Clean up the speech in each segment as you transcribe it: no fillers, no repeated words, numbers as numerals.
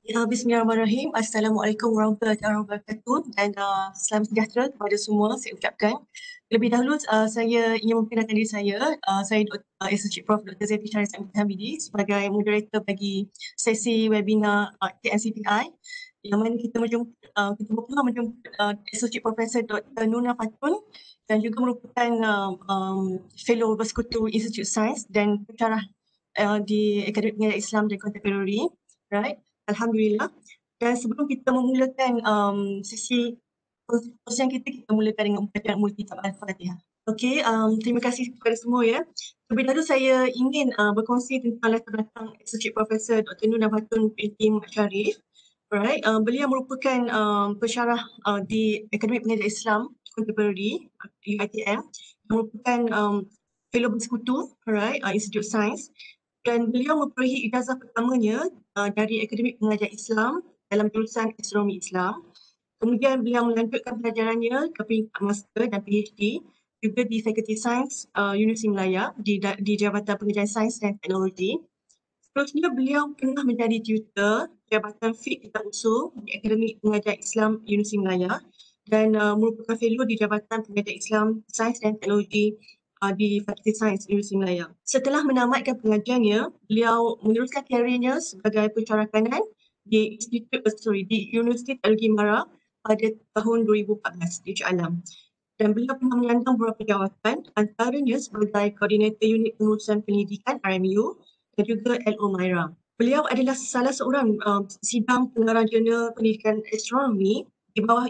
Ya, Bismillahirrahmanirrahim. Assalamualaikum warahmatullahi wabarakatuh dan salam sejahtera kepada semua saya ucapkan. Lebih dahulu saya ingin memperkenalkan diri saya. Saya Associate Prof. Dr. Zeti Syaris Hamidi sebagai moderator bagi sesi webinar TNCPI yang mana kita berpeluang menjemput Associate Professor Dr. Nuna Fatun dan juga merupakan Fellow Bersekutu Institute Sains dan pensyarah di Akademi Pengajian Islam dan Contemporary. Right? Alhamdulillah. Dan sebelum kita memulakan sesi perkongsian kita mulakan dengan bacaan multi kitab Al-Fatihah. Okey, terima kasih kepada semua ya. Terlebih dahulu saya ingin berkongsi tentang latar belakang Associate Professor Dr. Nur Nabatun binti Mat Syarif. Alright, beliau merupakan pensyarah di Akademi Pengajian Islam Contemporary UiTM, merupakan fellow bersekutu, alright, Institute Sains, dan beliau memperolehi ijazah pertamanya dari Akademik Pengajian Islam dalam jurusan Astronomi Islam. Kemudian beliau melanjutkan pelajarannya ke peringkat master dan PhD juga di Fakulti Sains Universiti Melaya di Jabatan Pengajian Sains dan Teknologi. Seterusnya beliau pernah menjadi tutor Jabatan Fiqh Kitab Usul di Akademik Pengajian Islam Universiti Melaya dan merupakan fellow di Jabatan Pengajian Islam Sains dan Teknologi di Fakulti Sains Universiti Melaya. Setelah menamatkan pengajiannya, beliau meneruskan karirnya sebagai pensyarah kanan di Universiti Teknologi Mara pada tahun 2014 di Shah Alam. Dan beliau pernah menyandang beberapa jawatan, antaranya sebagai Koordinator Unit Pengurusan Pendidikan RMU dan juga LO Myra. Beliau adalah salah seorang sidang pengarah jurnal pendidikan astronomi di bawah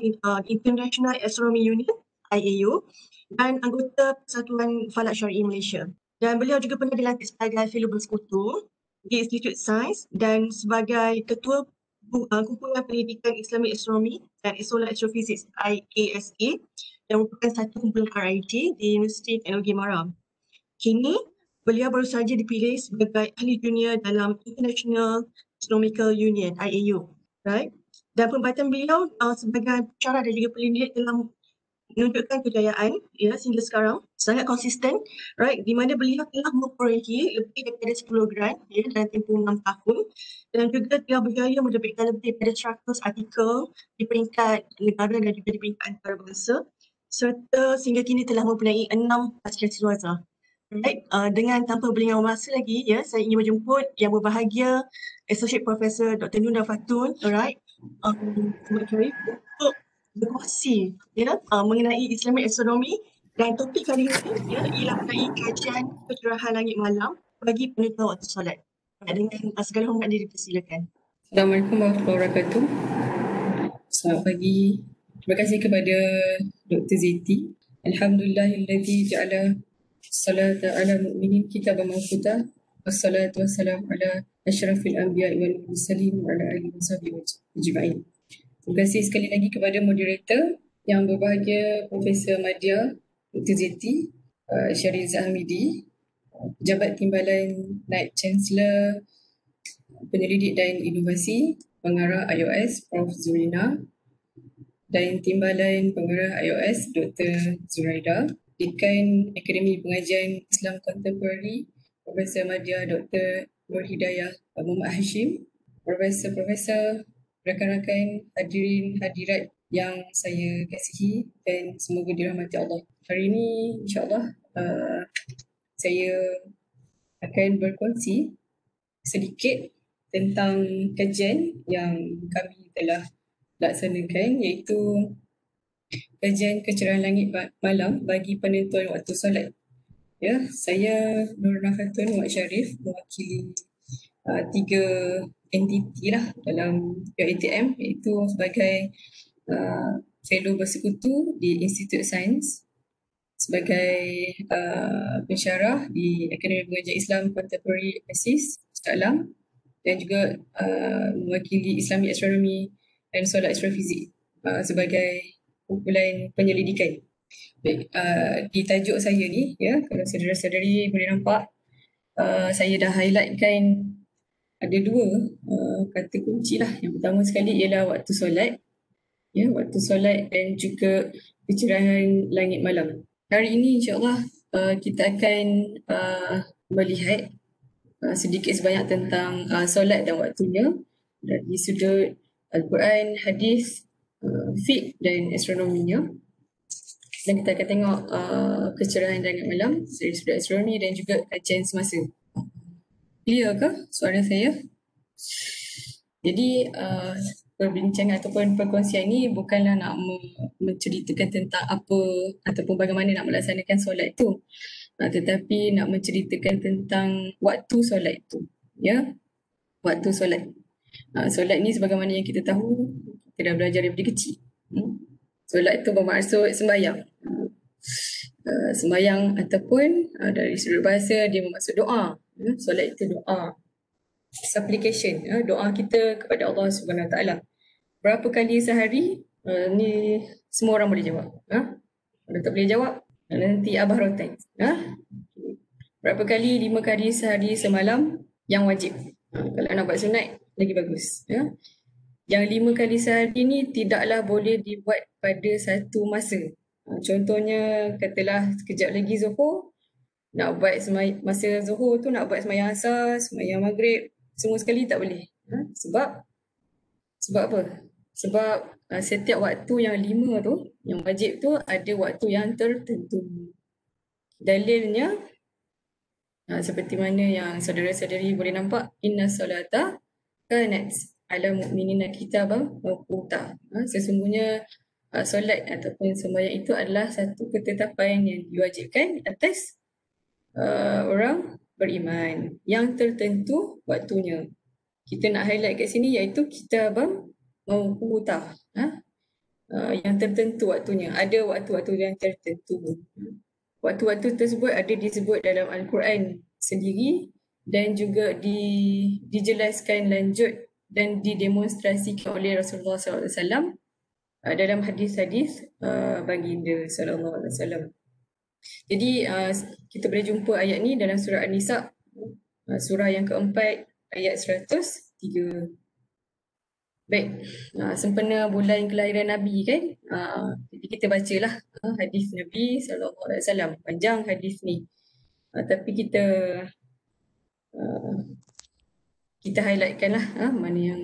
International Astronomy Union IAU dan anggota Persatuan Falak Syar'i Malaysia. Dan beliau juga pernah dilantik sebagai fellow bersekutu di Institute Sains dan sebagai ketua kumpulan pendidikan Islamic Astronomy dan Solar Astrophysics IASA yang merupakan satu kumpulan RIT di Universiti Teknologi Mara. Kini, beliau baru saja dipilih sebagai ahli junior dalam International Astronomical Union IAU. Right? Dan perbuatan beliau sebagai pensyarah dan juga penyelidik telah menunjukkan kejayaan ya sehingga sekarang sangat konsisten, right, di mana beliau telah memperolehi lebih daripada 10 grant ya dalam tempoh 6 tahun dan juga telah berjaya menerbitkan lebih daripada 100 artikel di peringkat negara dan juga di peringkat antarabangsa serta sehingga kini telah mempunyai 6 pascasila. Right, dengan tanpa berlengah masa lagi ya, saya ingin menjemput yang berbahagia Associate Professor Dr. Nuna Fatun, alright, Mat Syarif untuk berkongsi ya mengenai Islamic Astronomy dan topik kali ini ya ialah mengenai kajian pencerahan langit malam bagi penentuan waktu solat. Dengan segala hormat dipersilakan. Assalamualaikum warahmatullahi wabarakatuh. Selamat pagi. Terima kasih kepada Dr. Zeti. Alhamdulillahilladzi ja'ala salata ala mu'minin kitaban mawquta. Wassalatu wassalamu ala asyrafil anbiya'i wal mursalin wa ala alihi wasahbihi ajma'in. Terima kasih sekali lagi kepada moderator yang berbahagia Profesor Madya Dr. Zeti Syaris Hamidi, Pejabat Timbalan Naib Chancellor Penyelidik dan Inovasi Pengarah iOS Prof. Zurina dan Timbalan Pengarah iOS Dr. Zuraida, Dekan Akademi Pengajian Islam Contemporary Profesor Madya Dr. Nur Hidayah Muhammad Hashim, Profesor-Profesor, rakan-rakan hadirin hadirat yang saya kasihi dan semoga dirahmati Allah. Hari ini insyaAllah saya akan berkongsi sedikit tentang kajian yang kami telah laksanakan, iaitu kajian kecerahan langit malam bagi penentuan waktu solat. Ya, saya Nur Nafatun Mat Syarif mewakili 3 entiti lah dalam UiTM, iaitu sebagai fellow bersekutu di Institute Sains, sebagai pensyarah di Akademi Pengajian Islam Contemporary Asis Shah Alam, dan juga mewakili Islamic Astronomy dan Solar Astrophysics sebagai kumpulan penyelidikan. Baik, di tajuk saya ni ya, kalau saudara-saudari boleh nampak, saya dah highlightkan ada 2 kata kunci lah. Yang pertama sekali ialah waktu solat, ya, waktu solat dan juga pencerahan langit malam. Hari ini insyaAllah kita akan melihat sedikit sebanyak tentang solat dan waktunya, dari sudut Al-Quran, hadis, fiqh dan astronominya. Dan kita akan tengok kecerahan langit malam dari sudut astronomi dan juga kajian semasa. Clear ke suara saya? Jadi perbincangan ataupun perkongsian ini bukanlah nak menceritakan tentang apa ataupun bagaimana nak melaksanakan solat tu, tetapi nak menceritakan tentang waktu solat tu, ya, waktu solat. Solat ni sebagaimana yang kita tahu, kita dah belajar daripada kecil. Solat tu bermaksud sembahyang. Sembahyang ataupun dari sudut bahasa dia bermaksud doa. Solat itu doa. Supplication, doa kita kepada Allah Subhanahu Wa Taala. Berapa kali sehari? Ni semua orang boleh jawab. Kalau tak boleh jawab, nanti Abah rotan. Berapa kali? 5 kali sehari semalam yang wajib. Kalau nak buat sunat, lagi bagus. Yang 5 kali sehari ni tidaklah boleh dibuat pada satu masa. Contohnya, katalah sekejap lagi Zuhur, nak buat masa Zuhur tu nak buat sembahyang asar, sembahyang maghrib, semua sekali tak boleh. Sebab apa? Sebab setiap waktu yang 5 tu, yang wajib tu ada waktu yang tertentu. Dalilnya seperti mana yang saudara-saudari boleh nampak, inna solata kanat ala mu'minina kitaban mawquta. Sesungguhnya solat ataupun sembahyang itu adalah satu ketetapan yang diwajibkan atas orang beriman yang tertentu waktunya. Kita nak highlight kat sini iaitu kitaban mawquta, yang tertentu waktunya. Ada waktu-waktu yang tertentu. Waktu-waktu tersebut ada disebut dalam Al-Quran sendiri dan juga dijelaskan lanjut dan didemonstrasikan oleh Rasulullah SAW dalam hadis-hadis baginda SAW. Jadi kita boleh jumpa ayat ni dalam surah An-Nisa, surah yang keempat, ayat 103. Baik, sempena bulan kelahiran Nabi kan, jadi kita bacalah hadis Nabi SAW. Panjang hadis ni, tapi kita highlightkan lah mana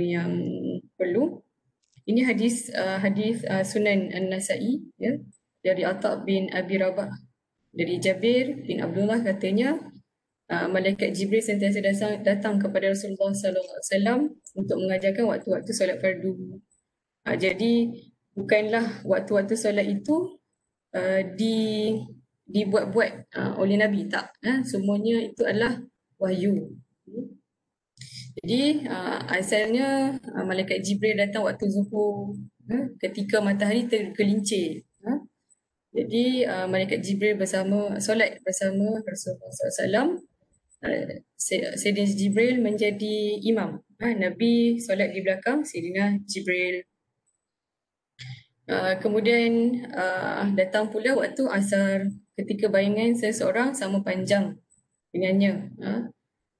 yang perlu. Ini hadis Sunan An-Nasa'i, ya, dari Atha bin Abi Rabah, dari Jabir bin Abdullah katanya, Malaikat Jibril sentiasa datang kepada Rasulullah SAW untuk mengajarkan waktu-waktu solat fardu. Jadi bukanlah waktu-waktu solat itu dibuat-buat oleh Nabi, tak. Semuanya itu adalah wahyu. Jadi asalnya Malaikat Jibril datang waktu Zuhur, ketika matahari tergelincir. Jadi Malaikat Jibril solat bersama Rasulullah SAW. Sayyidina Jibril menjadi imam. Nabi solat di belakang Sayyidina Jibril. Kemudian datang pula waktu asar, ketika bayangan seseorang sama panjang dengannya.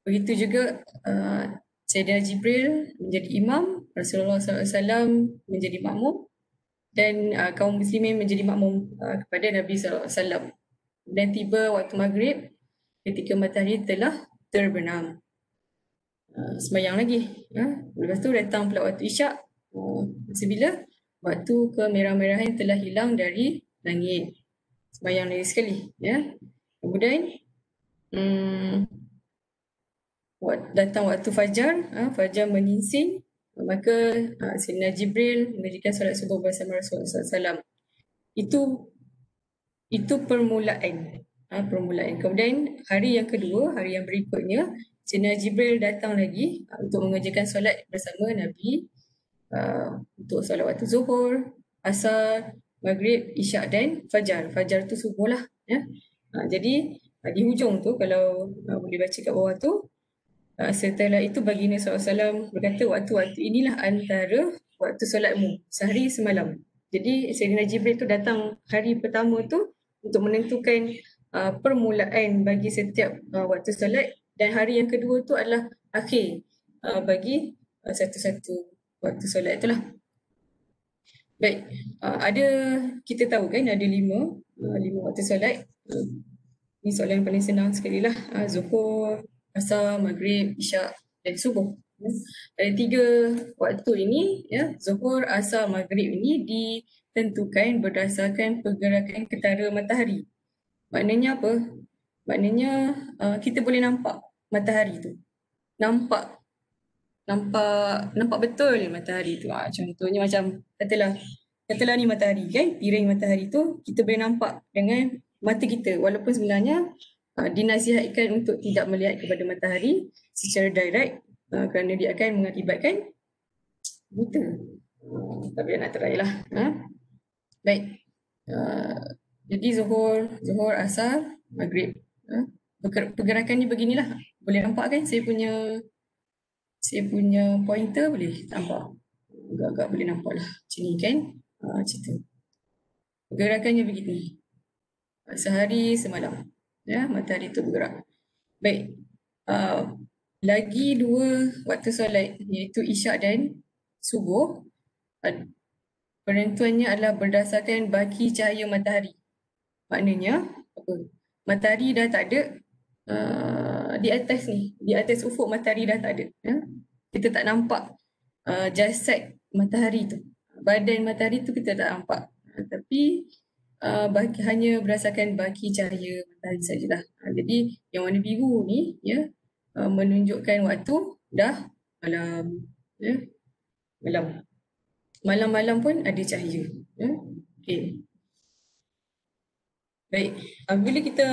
Begitu juga Sayyidina Jibril menjadi imam, Rasulullah SAW menjadi makmum, dan kaum muslimin menjadi makmum kepada Nabi SAW. Dan tiba waktu maghrib, ketika matahari telah terbenam, sembahyang lagi. Lepas tu datang pula waktu isyak, bila waktu kemerah-merahan telah hilang dari langit, sembahyang lagi sekali. Kemudian datang waktu fajar, fajar menyingsing, maka Sayyidina Jibril mengerjakan solat subuh bersama Rasulullah SAW. Itu permulaan. Kemudian hari yang kedua, hari yang berikutnya, Sayyidina Jibril datang lagi untuk mengerjakan solat bersama Nabi, untuk solat waktu Zuhur, Asar, Maghrib, Isyak dan Fajar. Fajar tu subuh lah. Jadi di hujung tu, kalau boleh baca kat bawah tu, setelah itu baginda SAW berkata, waktu-waktu inilah antara waktu solatmu sehari semalam. Jadi Sayyidina Jibril tu datang hari pertama tu untuk menentukan permulaan bagi setiap waktu solat, dan hari yang kedua tu adalah akhir bagi satu-satu waktu solat itulah. Baik, kita tahu kan ada lima waktu solat. Ini soalan yang paling senang sekali lah. Zuhur, Asar, Maghrib, Isyak dan Subuh. Ya. Ada 3 waktu ini, ya, Zuhur, Asar, Maghrib ini ditentukan berdasarkan pergerakan ketara matahari. Maknanya apa? Maknanya kita boleh nampak matahari tu. Nampak betul matahari tu. Contohnya macam katalah ni matahari kan, piring matahari tu kita boleh nampak dengan mata kita, walaupun sebenarnya dinasihatkan untuk tidak melihat kepada matahari secara direct kerana dia akan mengakibatkan buta. Tak payah nak try lah. Baik. Jadi Zuhur, Asar, Maghrib. Pergerakannya beginilah. Boleh nampak kan saya punya pointer, boleh nampak? Agak-agak boleh nampak lah. Macam ni kan? Macam tu. Pergerakannya begini. Sehari semalam. Ya, matahari tu bergerak. Baik. Lagi 2 waktu solat, iaitu Isyak dan Subuh. Penentuannya adalah berdasarkan baki cahaya matahari. Maknanya apa? Matahari dah tak ada di atas ni, di atas ufuk matahari dah tak ada. Ya? Kita tak nampak jasad matahari tu, badan matahari tu kita tak nampak. Tapi hanya berdasarkan baki cahaya matahari sajalah. Jadi yang warna biru ni, ya, menunjukkan waktu dah malam. Ya? Malam-malam pun ada cahaya. Ya? Okey. Baik, bila kita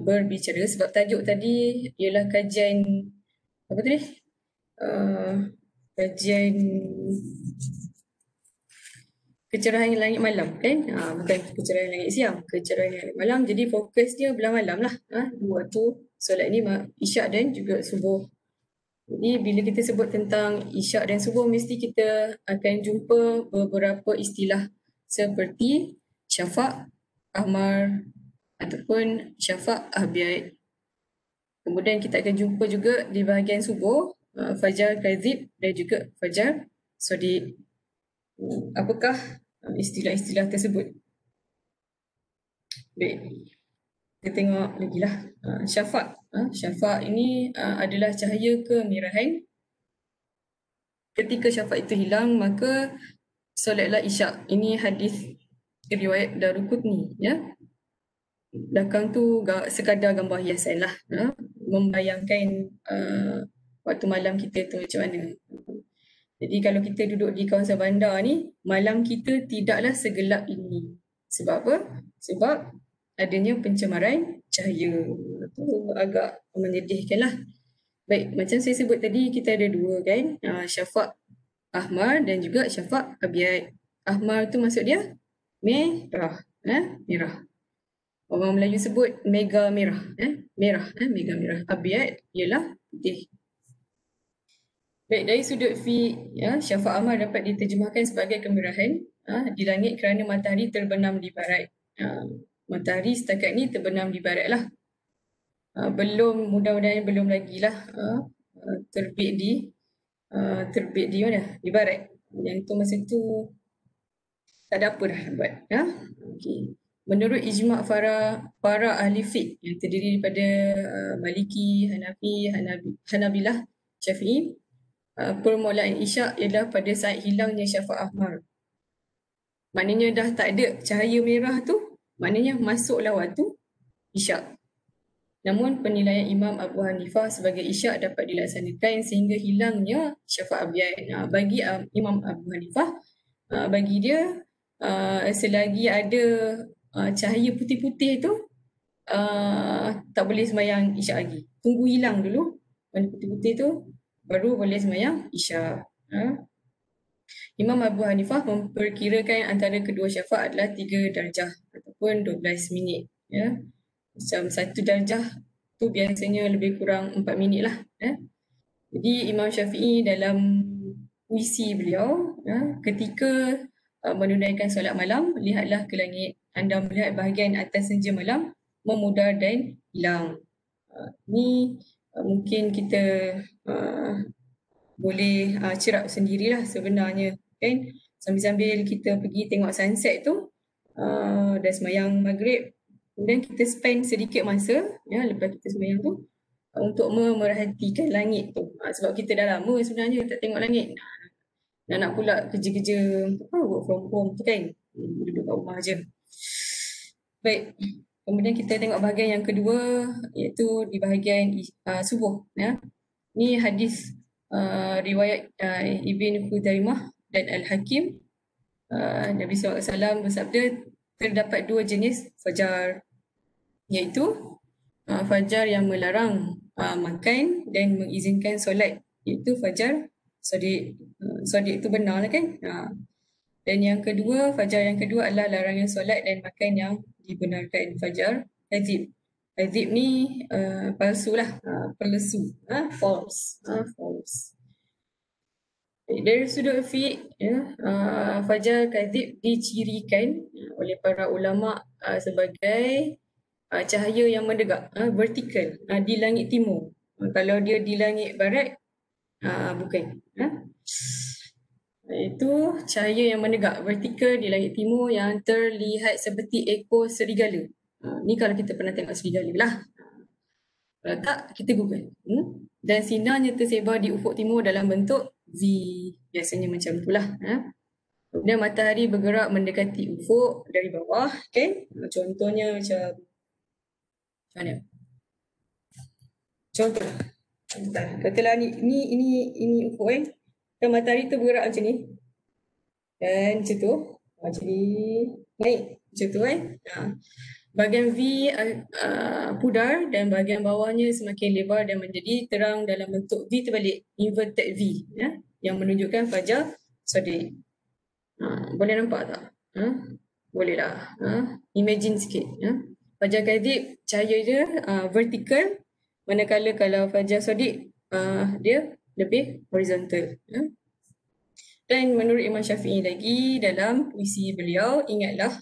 berbicara, sebab tajuk tadi ialah kajian apa tadi? Kajian kecerahan langit malam kan? Bukan kecerahan langit siang, kecerahan langit malam. Jadi fokus dia belah malam lah. Waktu solat ni Isyak dan juga Subuh. Jadi bila kita sebut tentang Isyak dan Subuh, mesti kita akan jumpa beberapa istilah seperti syafaq, ahmar ataupun syafaq ahbiat. Kemudian kita akan jumpa juga di bahagian subuh fajar kadzib dan juga fajar shadiq. Apakah istilah-istilah tersebut? Baik, kita tengok lagi lah. Syafaq. Syafaq ini adalah cahaya kemerahan. Ketika syafaq itu hilang, maka solatlah Isyak. Ini hadis riwayat Daruqutni, ya. Belakang tu sekadar gambar hiasan lah, membayangkan waktu malam kita tu macam mana. Jadi kalau kita duduk di kawasan bandar ni, malam kita tidaklah segelap ini. Sebab apa? Sebab adanya pencemaran cahaya. Itu agak menyedihkan lah. Baik, macam saya sebut tadi, kita ada 2 kan, syafaq ahmar dan juga syafaq abiyat. Ahmar tu maksud dia merah, merah. Orang Melayu sebut mega merah, merah, mega merah. Abiyat ialah putih. Baik, dari sudut ya, syafaq ahmar dapat diterjemahkan sebagai kemerahan di langit kerana matahari terbenam di barat. Matahari setakat ni terbenam di barat lah. Mudah-mudahan belum lagi lah terbit di mana? Di barat. Yang tu masa tu tak ada apa dah buat. Okay. Menurut ijma' para ahli fiqh yang terdiri daripada Maliki, Hanafi, Hanabilah, Syafi'i, permulaan Isyak ialah pada saat hilangnya syafaq ahmar. Maknanya dah tak ada cahaya merah tu, maknanya masuklah waktu Isyak. Namun penilaian Imam Abu Hanifah sebagai Isyak dapat dilaksanakan sehingga hilangnya syafaq abiyat. Bagi Imam Abu Hanifah, bagi dia selagi ada cahaya putih-putih tu tak boleh sembahyang Isyak lagi. Tunggu hilang dulu warna putih-putih tu baru boleh sembahyang Isyak. Imam Abu Hanifah memperkirakan antara kedua syafaq adalah 3 darjah ataupun 12 minit. Ya. Macam 1 darjah tu biasanya lebih kurang 4 minit lah. Jadi Imam Syafi'i dalam puisi beliau, ketika menunaikan solat malam, lihatlah ke langit. Anda melihat bahagian atas senja malam memudar dan hilang. Ni mungkin kita boleh cerap sendirilah sebenarnya kan. Sambil-sambil kita pergi tengok sunset tu, dah sembahyang maghrib, kemudian kita spend sedikit masa, ya, lepas kita sembahyang tu, untuk memerhatikan langit tu. Sebab kita dah lama sebenarnya tak tengok langit. Nak pula kerja-kerja work from home tu kan. Duduk kat rumah je. Baik. Kemudian kita tengok bahagian yang kedua, iaitu di bahagian subuh. Ya. Ni hadis riwayat Ibn Khuzaimah dan Al-Hakim. Nabi SAW bersabda, terdapat dua jenis fajar, iaitu fajar yang melarang makan dan mengizinkan solat, iaitu fajar Sadiq. Sadiq itu benar lah kan. Dan yang kedua, fajar yang kedua adalah larangan solat dan makan yang dibenarkan, fajar kadzib. Kadzib ni palsu lah, palsu, false, false. Dari sudut fiqh, fajar kadzib dicirikan oleh para ulama sebagai cahaya yang mendegak, vertikal, di langit timur. Kalau dia di langit barat, bukan. Itu cahaya yang menegak, vertikal di langit timur yang terlihat seperti ekor serigala. Ni kalau kita pernah tengok serigala lah. Kalau tak, kita Google. Dan sinarnya tersebar di ufuk timur dalam bentuk V. Biasanya macam itulah. Kemudian matahari bergerak mendekati ufuk dari bawah. Okay? Contohnya macam mana? Contoh. Katalah ini ufuk kan matahari tu bergerak macam ni. Dan macam tu. Macam ni. Naik. Macam tu Bahagian V pudar dan bahagian bawahnya semakin lebar dan menjadi terang dalam bentuk V terbalik. Inverted V. Yang menunjukkan fajar Sadiq. Boleh nampak tak? Boleh lah. Imagine sikit. Fajar kadzib cahaya dia vertikal. Manakala kalau fajar Sadiq dia lebih horizontal. Dan menurut Imam Syafi'i lagi dalam puisi beliau, ingatlah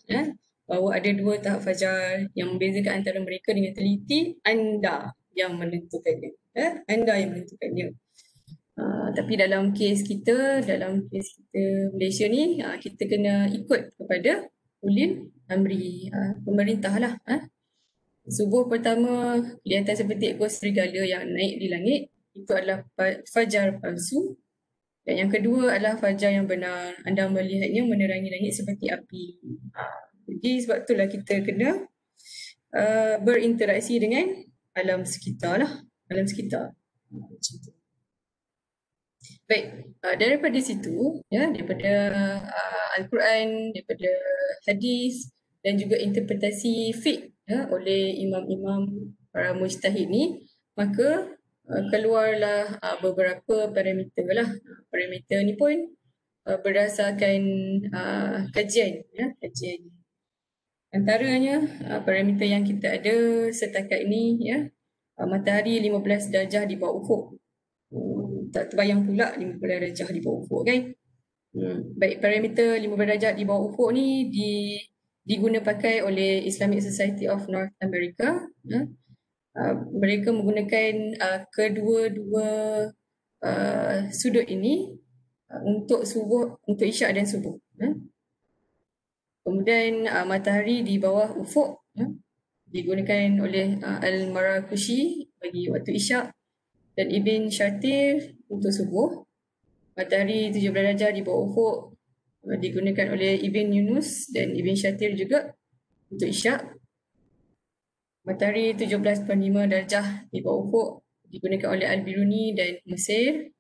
bahawa ada dua tahap fajar yang membezakan antara mereka dengan teliti. Anda yang menentukannya. Anda yang menentukannya. Tapi dalam kes kita Malaysia ni, kita kena ikut kepada ulil amri, pemerintah lah. Subuh pertama kelihatan seperti ekor serigala yang naik di langit. Itu adalah fajar palsu. Dan yang kedua adalah fajar yang benar. Anda melihatnya menerangi langit seperti api. Jadi sebab itulah kita kena berinteraksi dengan alam sekitar lah. Alam sekitar. Macam tu. Baik, daripada situ, daripada Al-Quran, daripada hadis dan juga interpretasi fiqh oleh imam-imam para mujtahid ni, maka keluarlah beberapa parameter lah. Parameter ni pun berdasarkan kajian. Antaranya parameter yang kita ada setakat ini, matahari 15 darjah di bawah ufuk. Tak terbayang pula 15 darjah di bawah ufuk kan. Baik, parameter 15 darjah di bawah ufuk ni diguna pakai oleh Islamic Society of North America. Mereka menggunakan kedua-dua sudut ini untuk subuh, untuk isyak dan subuh. Kemudian matahari di bawah ufuk digunakan oleh Al-Marakushi bagi waktu isyak dan Ibn Shatir untuk subuh. Matahari 17 darjah di bawah ufuk digunakan oleh Ibn Yunus dan Ibn Shatir juga untuk isyak. Matahari 17.5 darjah di bawah ufuk digunakan oleh Al-Biruni dan Mesir.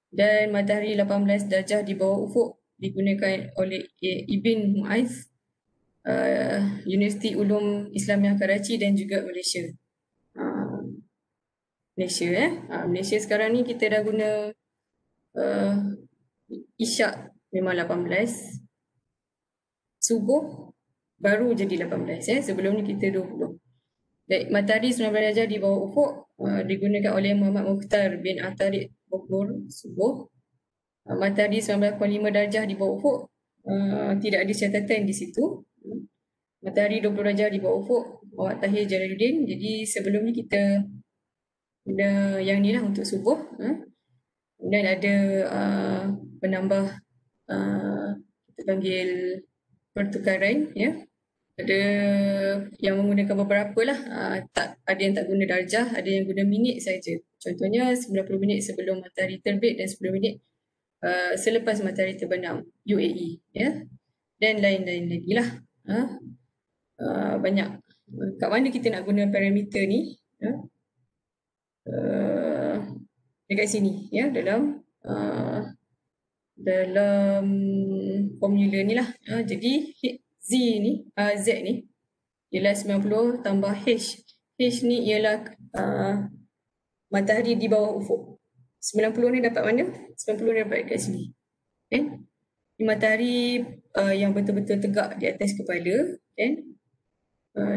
Dan matahari 18 darjah di bawah ufuk digunakan oleh Ibn Mu'aiz, Universiti Ulum Islamiah Karachi dan juga Malaysia. Malaysia sekarang ni kita dah guna isyak memang 18, subuh baru jadi 18. Sebelum ni kita 20. Baik, matahari 19 darjah di bawah ufuk digunakan oleh Muhammad Mukhtar bin Atarik Bogor subuh. Matahari 19.5 darjah di bawah ufuk tidak ada catatan di situ. Matahari 20 darjah di bawah ufuk Muhammad Tahir Jalaluddin. Jadi sebelum ni kita ada yang ni lah untuk subuh. Kemudian ada penambah kita panggil pertukaran Ada yang menggunakan beberapa lah. Tak, ada yang tak guna darjah, ada yang guna minit saja. Contohnya 90 minit sebelum matahari terbit dan 10 minit selepas matahari terbenam, UAE, ya. Dan lain-lain lagi lah. Banyak. Kat mana kita nak guna parameter ni? Dekat sini, ya, dalam formula ni lah. Jadi Z ni ialah 90 tambah H. H ni ialah matahari di bawah ufuk. 90 ni dapat mana? 90 ni dapat dekat sini. Kan? Ini matahari yang betul-betul tegak di atas kepala. Kan?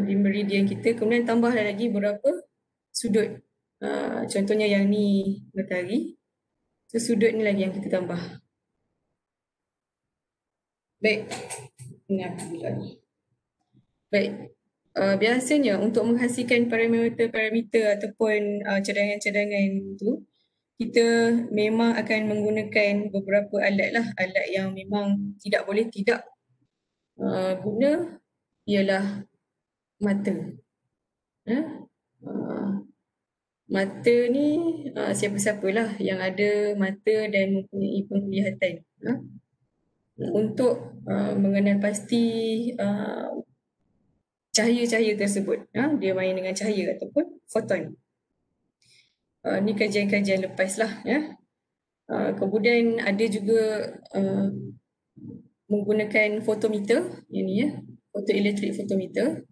Di meridian kita. Kemudian tambah lagi berapa sudut. Contohnya yang ni matahari. So, sudut ni lagi yang kita tambah. Baik. Baik. Biasanya untuk menghasilkan parameter ataupun cadangan-cadangan tu, kita memang akan menggunakan beberapa alat lah. Alat yang memang tidak boleh tidak guna ialah mata. Mata ni siapa-siapalah yang ada mata dan mempunyai penglihatan. Untuk mengenal pasti cahaya-cahaya tersebut. Dia main dengan cahaya ataupun foton. Ni kajian-kajian lepas lah. Kemudian ada juga menggunakan fotometer. Yang ni ya, photoelectric photometer.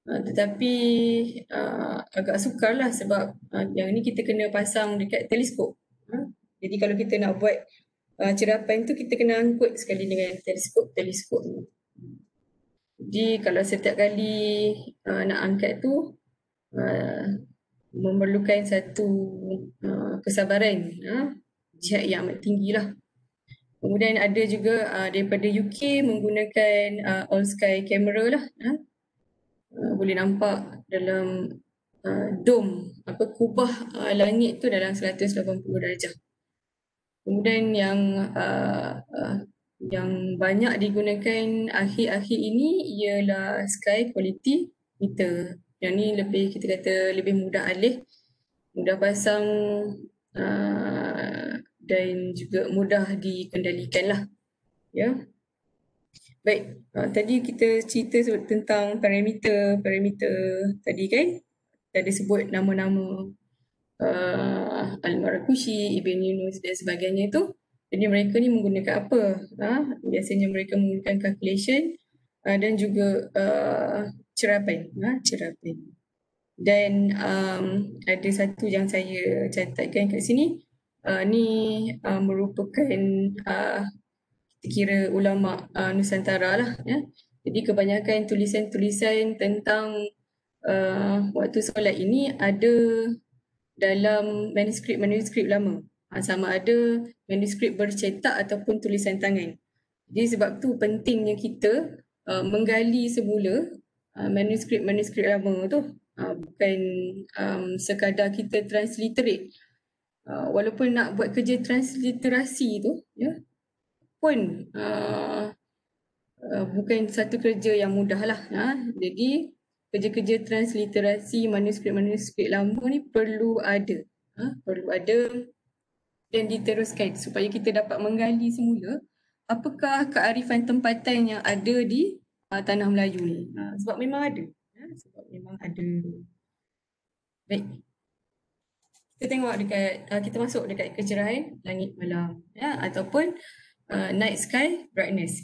Tetapi agak sukar lah sebab yang ni kita kena pasang dekat teleskop. Jadi kalau kita nak buat cerapan tu, kita kena angkut sekali dengan teleskop ni. Jadi kalau setiap kali nak angkat tu memerlukan satu kesabaran, jihad yang amat tinggi lah. Kemudian ada juga daripada UK menggunakan all sky camera lah. Boleh nampak dalam dome, kubah langit tu dalam 180 darjah. Kemudian yang banyak digunakan akhir-akhir ini ialah sky quality meter. Yang ni kita kata lebih mudah alih, mudah pasang dan juga mudah dikendalikan lah. Ya. Baik, tadi kita cerita tentang parameter tadi kan. Ada sebut nama-nama Al-Marrakushi, Ibn Yunus dan sebagainya tu. Jadi mereka ni menggunakan apa? Biasanya mereka menggunakan calculation dan juga cerapan. Dan ada satu yang saya catatkan kat sini. Ni merupakan kira ulama Nusantara lah. Jadi kebanyakan tulisan-tulisan tentang waktu solat ini ada dalam manuskrip lama. Sama ada manuskrip bercetak ataupun tulisan tangan. Jadi sebab tu pentingnya kita menggali semula manuskrip lama tu. Bukan sekadar kita transliterate. Walaupun nak buat kerja transliterasi tu, pun bukan satu kerja yang mudah lah. Jadi kerja-kerja transliterasi manuskrip lama ni perlu ada dan diteruskan supaya kita dapat menggali semula apakah kearifan tempatan yang ada di tanah Melayu ni. Sebab memang ada. Baik. Kita tengok kita masuk dekat kecerahan langit malam, ataupun night sky brightness,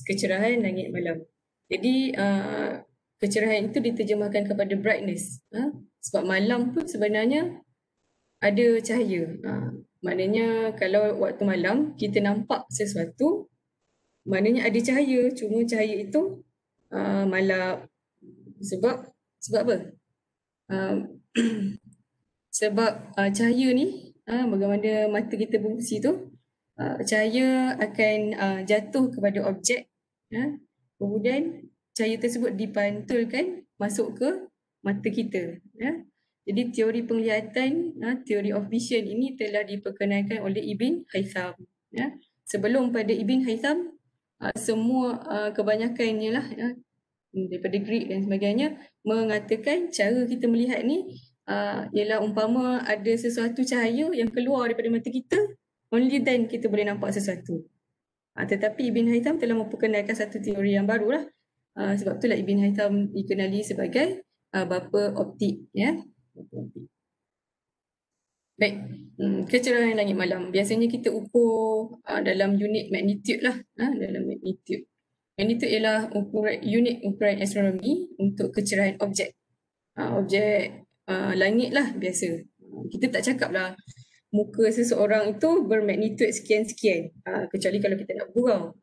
kecerahan langit malam. Jadi kecerahan itu diterjemahkan kepada brightness, sebab malam pun sebenarnya ada cahaya. Maknanya kalau waktu malam kita nampak sesuatu, maknanya ada cahaya, cuma cahaya itu malap. Sebab apa? Sebab cahaya ni, bagaimana mata kita berfungsi tu, cahaya akan jatuh kepada objek, kemudian cahaya tersebut dipantulkan masuk ke mata kita. Jadi teori penglihatan, teori of vision ini telah diperkenalkan oleh Ibn Haytham. Sebelum pada Ibn Haytham, semua kebanyakannya lah daripada Greek dan sebagainya mengatakan cara kita melihat ni ialah umpama ada sesuatu cahaya yang keluar daripada mata kita, only then kita boleh nampak sesuatu. Tetapi Ibn Haytham telah memperkenalkan satu teori yang baru lah. Sebab itulah Ibn Haytham dikenali sebagai bapa optik. Ya. Baik, kecerahan langit malam. Biasanya kita ukur dalam unit magnitude lah. Dalam magnitude. Magnitude ialah unit ukuran astronomi untuk kecerahan objek. Objek langit lah biasa. Kita tak cakap lah muka seseorang itu bermagnitude sekian-sekian. Kecuali kalau kita nak gurau.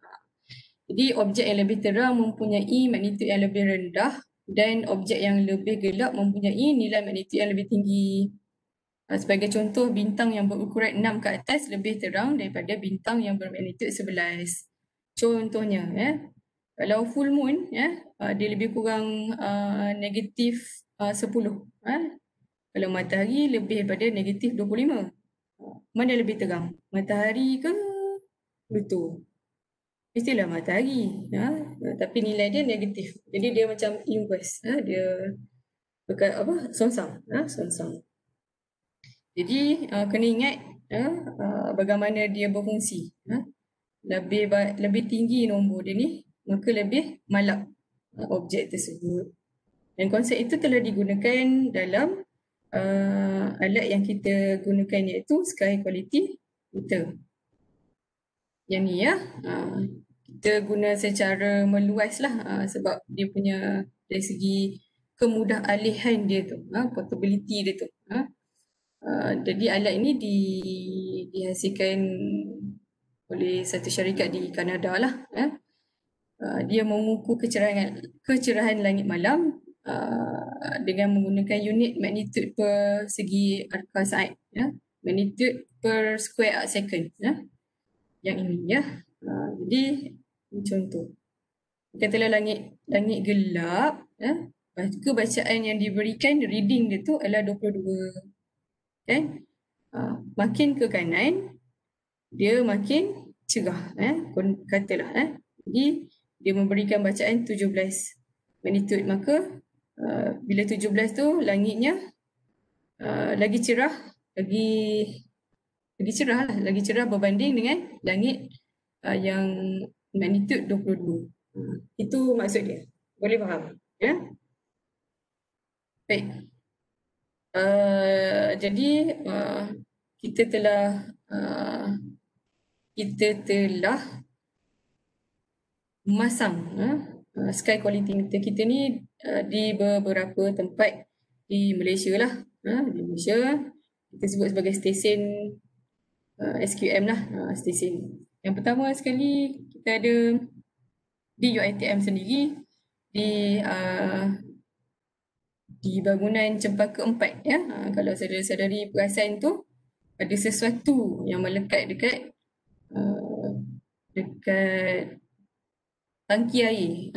Jadi objek yang lebih terang mempunyai magnitude yang lebih rendah dan objek yang lebih gelap mempunyai nilai magnitude yang lebih tinggi. Sebagai contoh, bintang yang berukuran 6 ke atas lebih terang daripada bintang yang bermagnitude 11. Contohnya, kalau full moon, dia lebih kurang negatif 10. Kalau matahari lebih daripada negatif 25. Mana lebih terang? Matahari ke Pluto? Mestilah matahari. Tapi nilai dia negatif. Jadi dia macam inverse. Dia songsang. Songsang. Jadi kena ingat bagaimana dia berfungsi. Lebih tinggi nombor dia ni, maka lebih malap objek tersebut. Dan konsep itu telah digunakan dalam alat yang kita gunakan, iaitu sky quality meter. Yang ni kita guna secara meluas lah sebab dia punya dari segi kemudah alihan dia tu, portability dia tu. Jadi alat ini dihasilkan oleh satu syarikat di Kanada lah. Dia mengukur kecerahan langit malam dengan menggunakan unit magnitude per segi arcaside, magnitude per square arc second. Yang ini jadi contoh. Katalah langit gelap, lepas tu bacaan yang diberikan reading dia tu adalah 22. Kan? Makin ke kanan dia makin cerah, katalah. Jadi dia memberikan bacaan 17 magnitude, maka bila 17 tu langitnya lagi cerah, lagi cerah berbanding dengan langit yang magnitude 22. Itu maksud dia. Boleh faham? Ya? Baik. Jadi kita telah memasang sky quality meter kita ni di beberapa tempat di Malaysia lah. Di Malaysia kita sebut sebagai stesen SQM lah, stesen. Yang pertama sekali kita ada di UiTM sendiri di bangunan Cempaka 4. Kalau saudara-saudari perasan tu ada sesuatu yang melekat dekat tangki air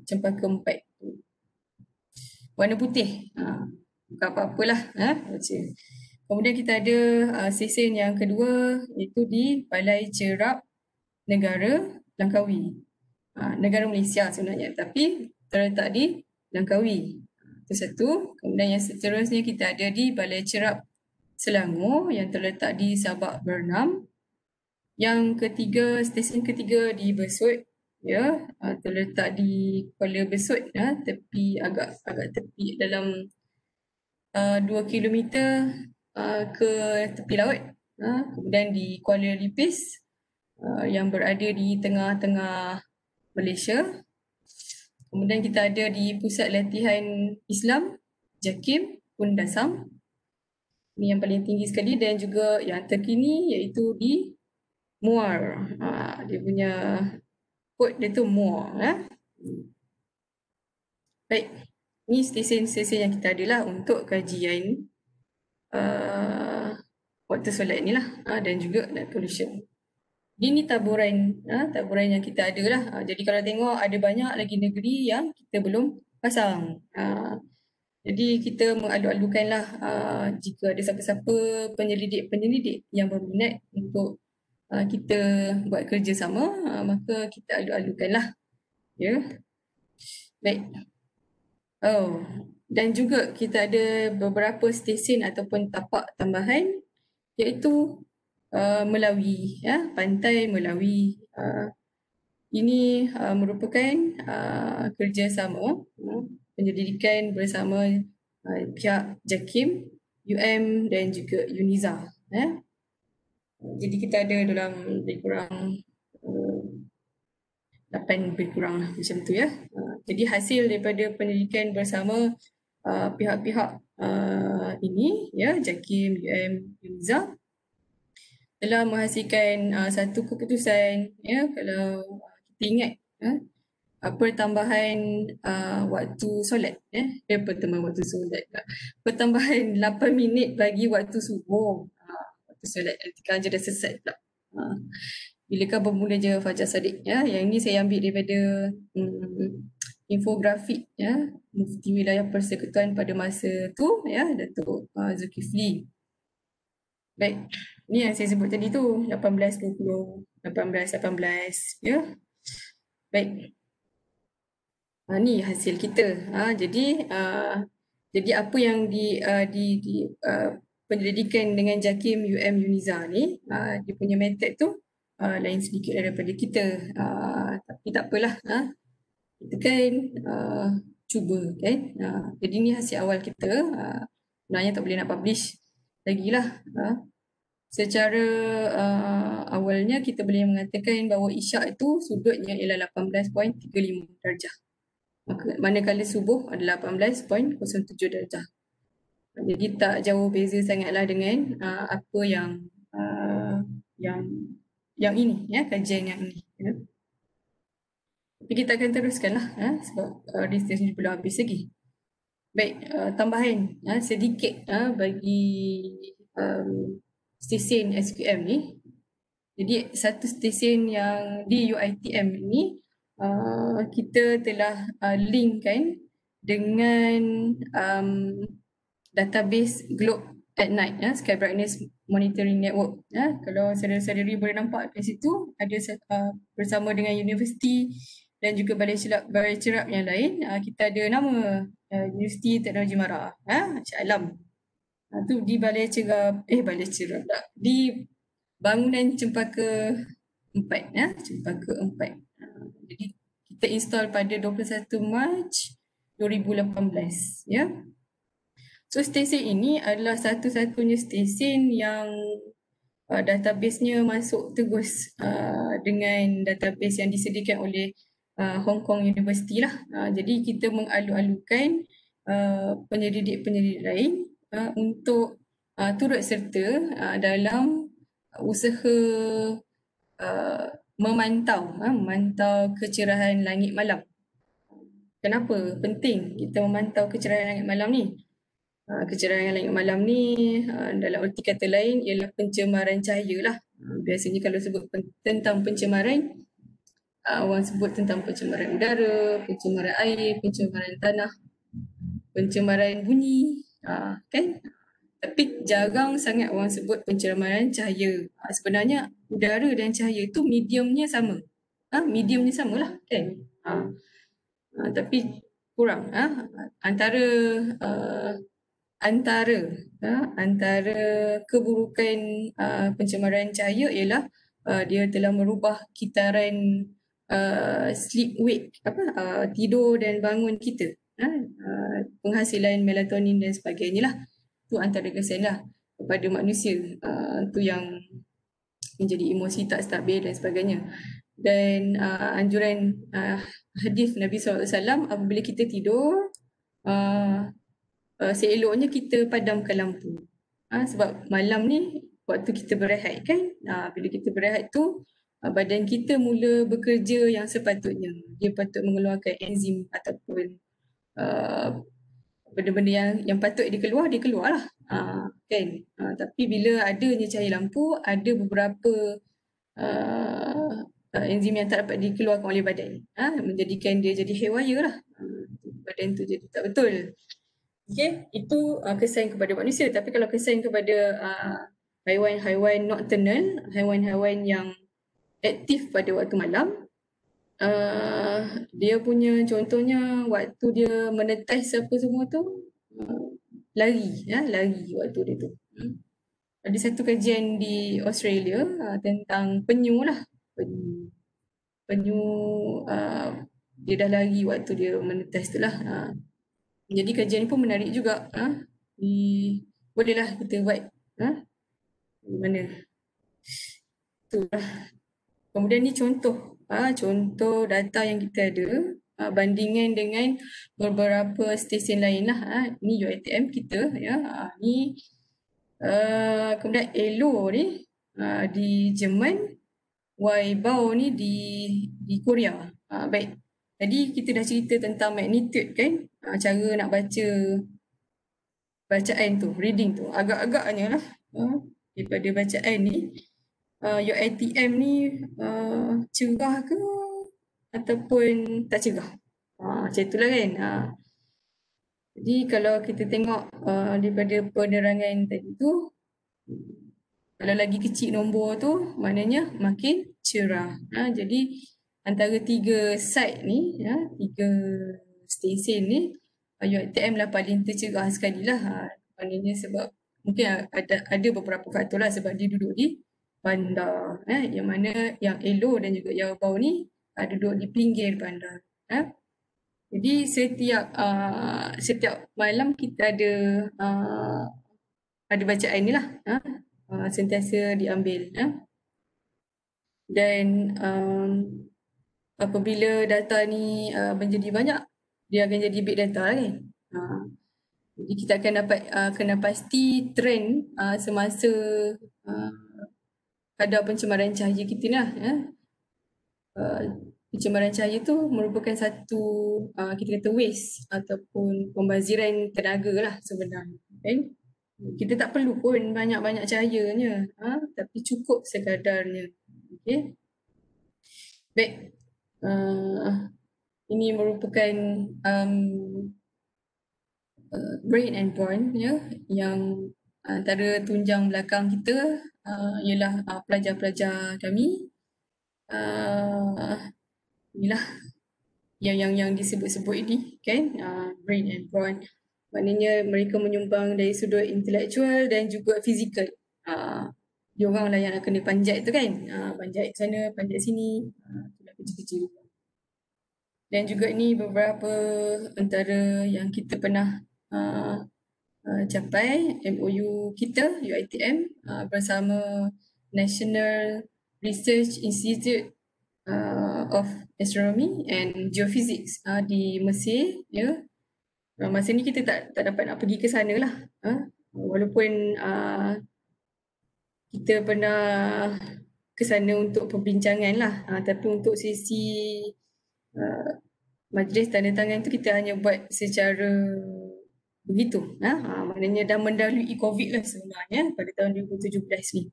Cempaka 4. Warna putih. Bukan apa-apalah. Kemudian kita ada stesen yang kedua, iaitu di Balai Cerap Negara Langkawi. Negara Malaysia sebenarnya, tapi terletak di Langkawi. Itu satu. Kemudian yang seterusnya kita ada di Balai Cerap Selangor yang terletak di Sabak Bernam. Yang ketiga, stesen ketiga di Besut, terletak di Kuala Besut, tepi agak tepi dalam 2 kilometer ke tepi laut. Kemudian di Kuala Lipis yang berada di tengah-tengah Malaysia. Kemudian kita ada di Pusat Latihan Islam JAKIM Kundasang. Ini yang paling tinggi sekali, dan juga yang terkini iaitu di Muar. Dia punya kod dia tu Muar. Baik, ini stesen-stesen yang kita ada lah untuk kajian waktu solat ni lah, dan juga light pollution. Ini taburan yang kita ada lah. Jadi kalau tengok ada banyak lagi negeri yang kita belum pasang. Jadi kita mengalu-alukan lah jika ada siapa-siapa penyelidik yang berminat untuk kita buat kerjasama, maka kita alu-alukanlah. Ya. Baik. Oh, dan juga kita ada beberapa stesen ataupun tapak tambahan, iaitu Melawi, ya, Pantai Melawi. Ini merupakan kerjasama penyelidikan bersama pihak JAKIM, UM dan juga UNIZA. Jadi kita ada dalam lebih kurang 8 lebih kurang lah, macam tu ya. Jadi hasil daripada penyelidikan bersama pihak-pihak ini, ya, JAKIM, UM, UNIZA telah menghasilkan satu keputusan, ya, kalau kita ingat pertambahan waktu solat, pertambahan waktu solat, pertambahan 8 minit bagi waktu subuh, waktu solat ketika je dah selesai pula. Bilakah bermula je Fajar Sadiq, ya. Yang ini saya ambil daripada infografik, ya, Mufti Wilayah Persekutuan pada masa tu, ya, Datuk Zulkifli. Baik, ni yang saya sebut tadi tu, 18, 20, 18, ya. Baik. Ni hasil kita. Jadi apa yang penyelidikan dengan JAKIM, UM, UNIZA ni, dia punya method tu lain sedikit daripada kita. Tapi tak apalah. Kita kan cuba kan. Jadi ni hasil awal kita. Sebenarnya tak boleh nak publish lagi lah. Secara awalnya kita boleh mengatakan bahawa isyak itu sudutnya ialah 18.35 darjah. Manakala subuh adalah 18.07 darjah. Jadi tak jauh beza sangatlah dengan apa yang ini, ya, kajian yang ini. Ya. Tapi kita akan teruskanlah, sebab research ni belum habis lagi. Baik, tambahan sedikit bagi stesen SQM ni. Jadi satu stesen yang di UiTM ini kita telah linkkan dengan database Globe at Night, Sky Brightness Monitoring Network. Kalau saudara-saudari boleh nampak di situ ada bersama dengan universiti dan juga balai cerap yang lain. Kita ada nama Universiti Teknologi Mara, Shah Alam. Tu di balai cerap tak, di bangunan Cempaka 4, Cempaka 4. Jadi kita install pada 21 Mac 2018, ya. So stesen ini adalah satu-satunya stesen yang database-nya masuk terus dengan database yang disediakan oleh Hong Kong University lah. Jadi kita mengalu-alukan penyelidik-penyelidik lain untuk turut serta dalam usaha memantau kecerahan langit malam. Kenapa penting kita memantau kecerahan langit malam ni? Kecerahan langit malam ni dalam erti kata lain ialah pencemaran cahaya lah. Biasanya kalau sebut tentang pencemaran, orang sebut tentang pencemaran udara, pencemaran air, pencemaran tanah, pencemaran bunyi, kan? Tapi jarang sangat orang sebut pencemaran cahaya. Sebenarnya udara dan cahaya tu mediumnya sama. Mediumnya sama lah, kan? Tapi kurang. Antara keburukan pencemaran cahaya ialah dia telah merubah kitaran sleep wake, tidur dan bangun kita, penghasilan melatonin dan sebagainya lah. Tu antara kesan lah kepada manusia, tu yang menjadi emosi tak stabil dan sebagainya. Dan anjuran hadis Nabi SAW, apabila kita tidur, seeloknya kita padamkan lampu. Sebab malam ni waktu kita berehat kan, bila kita berehat tu badan kita mula bekerja yang sepatutnya. Dia patut mengeluarkan enzim ataupun benda-benda yang patut dia keluar lah, kan. Tapi bila adanya cahaya lampu, ada beberapa enzim yang tak dapat dikeluarkan oleh badan, menjadikan dia jadi haywire lah. Badan tu jadi tak betul. Okay, itu kesan kepada manusia. Tapi kalau kesan kepada haiwan-haiwan nocturnal, haiwan-haiwan yang aktif pada waktu malam. Dia punya contohnya waktu dia menetas apa semua tu, lari waktu dia tu. Ada satu kajian di Australia tentang penyu lah. Penyu dia dah lari waktu dia menetas tu lah. Jadi kajian ni pun menarik juga. Bolehlah kita buat di mana. Itulah. Kemudian ni contoh data yang kita ada bandingan dengan beberapa stesen lain lah. Ni UiTM kita ya. Ni kemudian ELO ni di Jerman, Waibao ni di Korea. Baik. Jadi kita dah cerita tentang magnitude kan, cara nak baca bacaan tu, reading tu. Agak-agaknya lah daripada bacaan ni, UiTM ni cerah ke ataupun tak cerah. Macam itulah kan. Jadi kalau kita tengok daripada penerangan tadi tu, kalau lagi kecil nombor tu, maknanya makin cerah. Jadi antara tiga site ni, tiga stesen ni, UiTM lah paling tercerah sekali lah. Maknanya sebab mungkin ada beberapa faktor lah sebab dia duduk di bandar. Yang mana yang ELO dan juga Yaobao ni duduk di pinggir bandar. Jadi setiap malam kita ada bacaan ni lah. Sentiasa diambil. Dan apabila data ni menjadi banyak, dia akan jadi big data kan. Jadi kita akan dapat kena pasti trend semasa kadar pencemaran cahaya kita ni lah. Pencemaran cahaya tu merupakan satu kita kata waste ataupun pembaziran tenaga lah sebenarnya. Kan? Kita tak perlu pun banyak-banyak cahayanya, tapi cukup sekadarnya. Okay? Baik. Ini merupakan brain and brawn ya, yang antara tunjang belakang kita ialah pelajar-pelajar kami. Inilah yang disebut-sebut ini kan, brain and brawn. Maknanya mereka menyumbang dari sudut intelektual dan juga fizikal. Diorang lah yang akan dipanjat tu kan, panjat sana, panjat sini, itulah kecil-kecil. Dan juga ni beberapa antara yang kita pernah capai MOU kita UiTM bersama National Research Institute of Astronomy and Geophysics di Mesir ya. Masa ni kita tak dapat nak pergi ke sana lah. Walaupun kita pernah ke sana untuk perbincangan lah. Tapi untuk sesi majlis tanda tangan tu kita hanya buat secara begitu. Maknanya dah mendahului COVID lah sebenarnya pada tahun 2017 ni.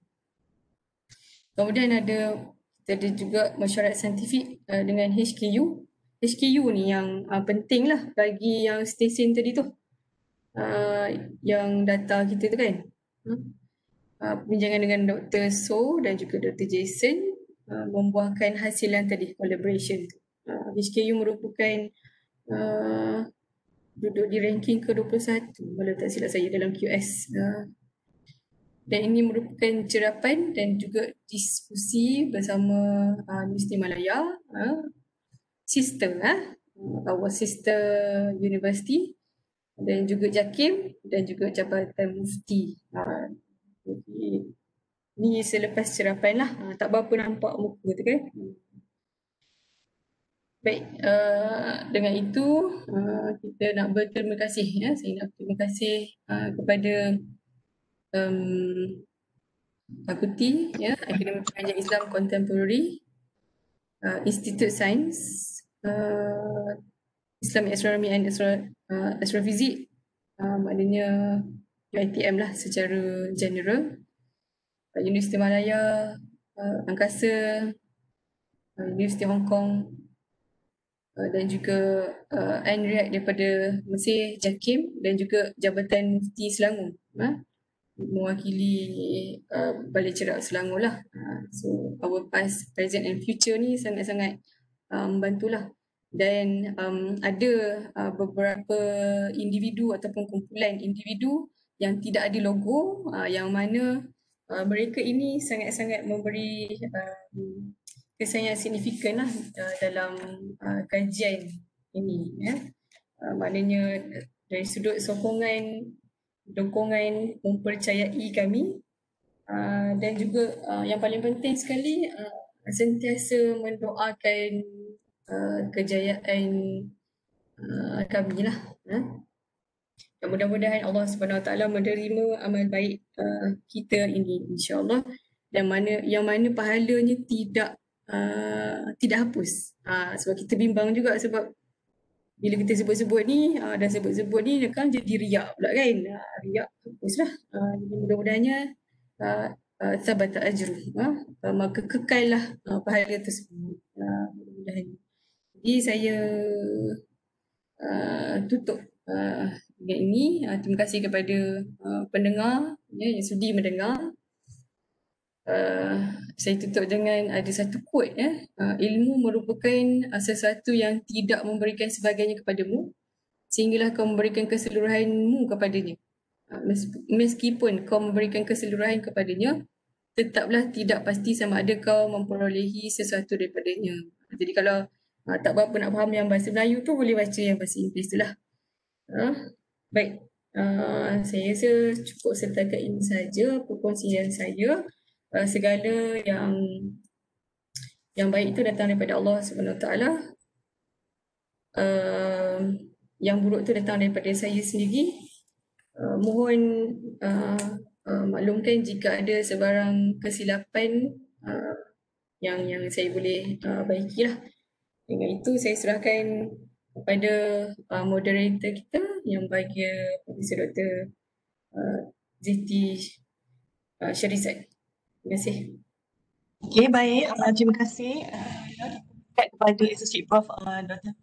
Kemudian kita ada juga mesyuarat saintifik dengan HKU. HKU ni yang penting lah bagi yang stesen tadi tu. Yang data kita tu kan. Perbincangan dengan Dr. So dan juga Dr. Jason membuahkan hasil yang tadi, collaboration tu. HKU merupakan duduk di ranking ke-21 kalau tak silap saya dalam QS. Dan ini merupakan cerapan dan juga diskusi bersama Universiti Malaya, sister our sister university, dan juga JAKIM dan juga Jabatan Mufti. Ni selepas cerapan lah, tak berapa nampak muka tu kan. Baik, dengan itu kita nak berterima kasih ya. Saya nak berterima kasih kepada Fakulti ya, Akademi Pengajian Islam Contemporary, Institute Sains, Islamic Astronomy and Astrophysics, maknanya UiTM lah secara general, Universiti Malaya, Angkasa, Universiti Hong Kong, dan juga ANRIAD daripada Mesir, JAKIM dan juga Jabatan Mufti Selangor. mewakili Balai Cerah Selangor lah. So our past, present and future ni sangat-sangat membantulah. Dan ada beberapa individu ataupun kumpulan individu yang tidak ada logo, yang mana mereka ini sangat-sangat memberi kesan yang signifikan lah dalam kajian ini. Maknanya dari sudut dukungan mempercayai kami, dan juga yang paling penting sekali sentiasa mendoakan kejayaan kami lah. Dan mudah-mudahan Allah Subhanahu Wa Taala menerima amal baik kita ini, insya-Allah, dan yang mana pahalanya tidak hapus. Sebab kita bimbang juga, sebab bila kita sebut-sebut ni dan sebut-sebut ni kan jadi riak pula kan. Riak hapuslah. Jadi mudah-mudahannya sabata ajru, maka kekallah pahala tersebut. Mudah-mudahan. Jadi saya tutup dengan ini. Terima kasih kepada pendengar yang sudi mendengar. Saya tutup dengan ada satu quote, ilmu merupakan sesuatu yang tidak memberikan sebagainya kepadamu sehinggalah kau memberikan keseluruhanmu kepadanya. Meskipun kau memberikan keseluruhan kepadanya, tetaplah tidak pasti sama ada kau memperolehi sesuatu daripadanya. Jadi kalau tak berapa nak faham yang bahasa Melayu tu, boleh baca yang bahasa Inggeris tu lah. Baik, saya rasa cukup setakat ini saja perkongsian saya. Segala yang baik itu datang daripada Allah Subhanahu Wa Taala. Yang buruk itu datang daripada saya sendiri. Mohon maklumkan jika ada sebarang kesilapan yang saya boleh baikilah. Dengan itu saya serahkan kepada moderator kita yang bahagia, Profesor Dr. Ziti Syarizat. Terima kasih. Okey, baik. Terima kasih kepada Associate Prof. Dr.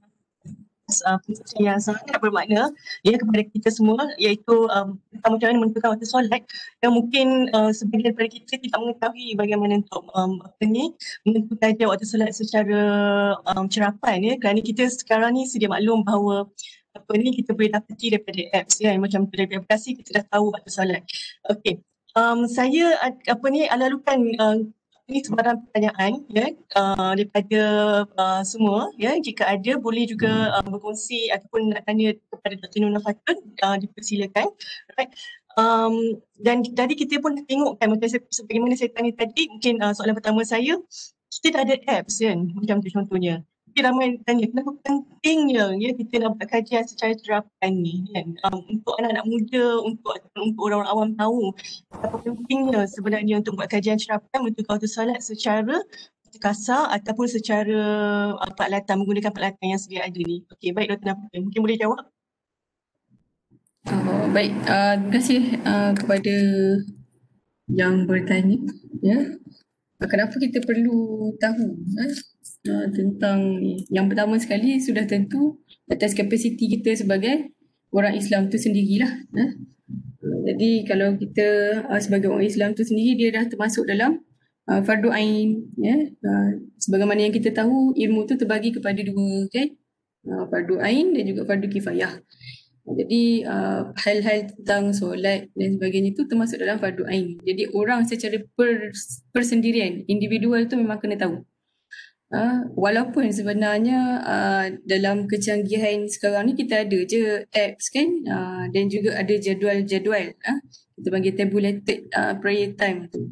yang sangat bermakna kepada kita semua, iaitu tentang macam mana menentukan waktu solat, yang mungkin sebagian daripada kita tidak mengetahui bagaimana untuk menentukan waktu solat secara cerapan, kerana kita sekarang ni sedia maklum bahawa kita boleh dapati daripada apps macam daripada aplikasi kita dah tahu waktu solat. Okey. Saya ala-alukan sebarang pertanyaan daripada semua, jika ada boleh juga berkongsi ataupun nak tanya kepada Dr. Nuna Khatun, dipersilakan. Right. Dan tadi kita pun tengok kan, macam sebagaimana saya tanya tadi, mungkin soalan pertama saya, kita dah ada apps kan, macam tu contohnya. Tapi ramai tanya, kenapa pentingnya kita nak buat kajian secara terapan ni kan? Untuk anak-anak muda, untuk orang-orang awam tahu betapa pentingnya sebenarnya untuk buat kajian terapan untuk waktu solat secara kasar ataupun secara menggunakan peralatan yang sedia ada ni. Okey, baik Dr. Nafas, mungkin boleh jawab? Baik, terima kasih kepada yang bertanya. Kenapa kita perlu tahu tentang ni? Yang pertama sekali, sudah tentu atas kapasiti kita sebagai orang Islam tu sendirilah. Jadi kalau kita sebagai orang Islam tu sendiri, dia dah termasuk dalam fardu ain. Sebagaimana yang kita tahu, ilmu tu terbagi kepada dua, kan? Fardu ain dan juga fardu kifayah. Jadi hal-hal tentang solat dan sebagainya itu termasuk dalam fardu ain. Jadi orang secara persendirian, individual tu memang kena tahu. Walaupun sebenarnya dalam kecanggihan sekarang ni kita ada je apps kan, dan juga ada jadual-jadual, kita panggil tabulated prayer time tu.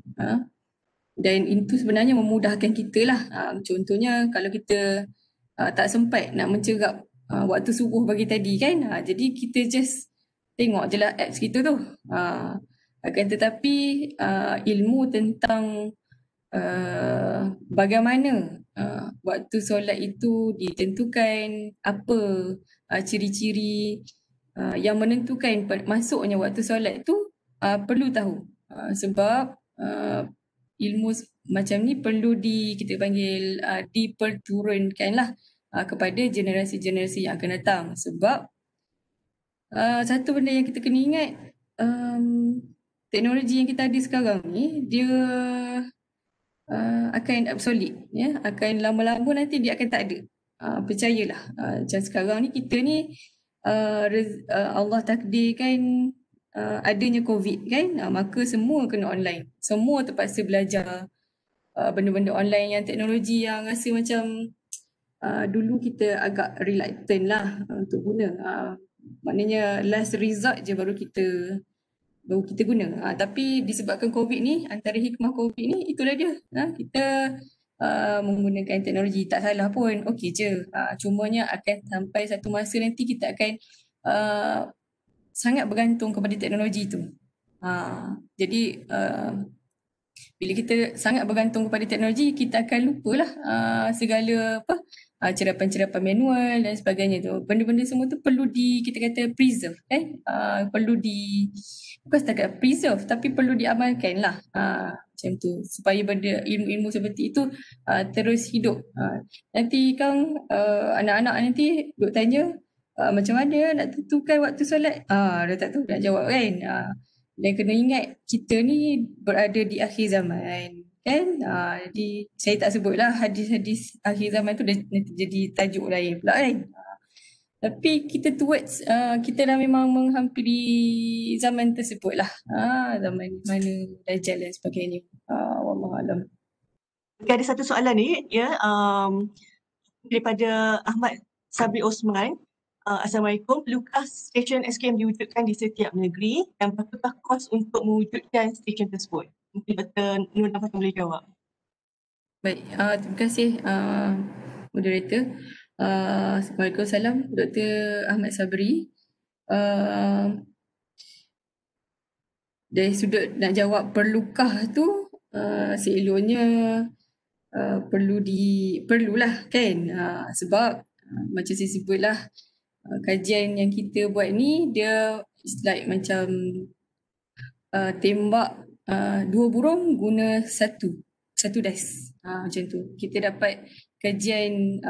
Dan itu sebenarnya memudahkan kita lah. Contohnya kalau kita tak sempat nak mencerap waktu subuh pagi tadi kan, jadi kita just tengok je lah apps kita tu. Akan tetapi ilmu tentang bagaimana waktu solat itu ditentukan, apa ciri-ciri yang menentukan masuknya waktu solat tu, perlu tahu. Sebab ilmu macam ni perlu kita panggil diperturunkan lah kepada generasi-generasi yang akan datang. Sebab satu benda yang kita kena ingat, teknologi yang kita ada sekarang ni dia akan obsolete, ya, akan lama-lama nanti dia akan tak ada. Percayalah, macam sekarang ni kita ni Allah takdirkan adanya COVID kan, maka semua kena online, semua terpaksa belajar benda-benda online yang teknologi yang rasa macam dulu kita agak reluctant lah untuk guna. Maknanya last resort je baru kita guna. Tapi disebabkan COVID ni, antara hikmah COVID ni, itulah dia. Kita menggunakan teknologi tak salah pun, okey je. Cumanya akan sampai satu masa nanti kita akan sangat bergantung kepada teknologi tu. Jadi bila kita sangat bergantung kepada teknologi, kita akan lupalah segala cerapan-cerapan manual dan sebagainya tu. Benda-benda semua tu perlu kita kata preserve kan. Perlu bukan setakat preserve tapi perlu diamalkan lah. Macam tu supaya benda ilmu-ilmu seperti itu terus hidup. Nanti Kang anak-anak nanti duk tanya macam mana nak tentukan waktu solat. Dah tak tahu nak jawab kan. Dan kena ingat kita ni berada di akhir zaman kan. Jadi saya tak sebutlah hadis-hadis akhir zaman tu nanti jadi tajuk lain pula kan. Tapi kita towards kita dah memang menghampiri zaman tersebut lah. Zaman mana Dajjal dan sebagainya. Wallahualam. Okay, ada satu soalan ni ya, daripada Ahmad Sabri Osman. Assalamualaikum. Perlukah stesen SKM diwujudkan di setiap negeri dan berapakah kos untuk mewujudkan stesen tersebut? Mungkin Dr. Nur Nafas boleh jawab. Baik, terima kasih moderator. Waalaikumsalam Dr. Ahmad Sabri. Dari sudut nak jawab perlukah tu, seeloknya perlulah kan. Sebab macam saya sebutlah, kajian yang kita buat ni dia like macam tembak dua burung guna satu das. Macam tu. Kita dapat kajian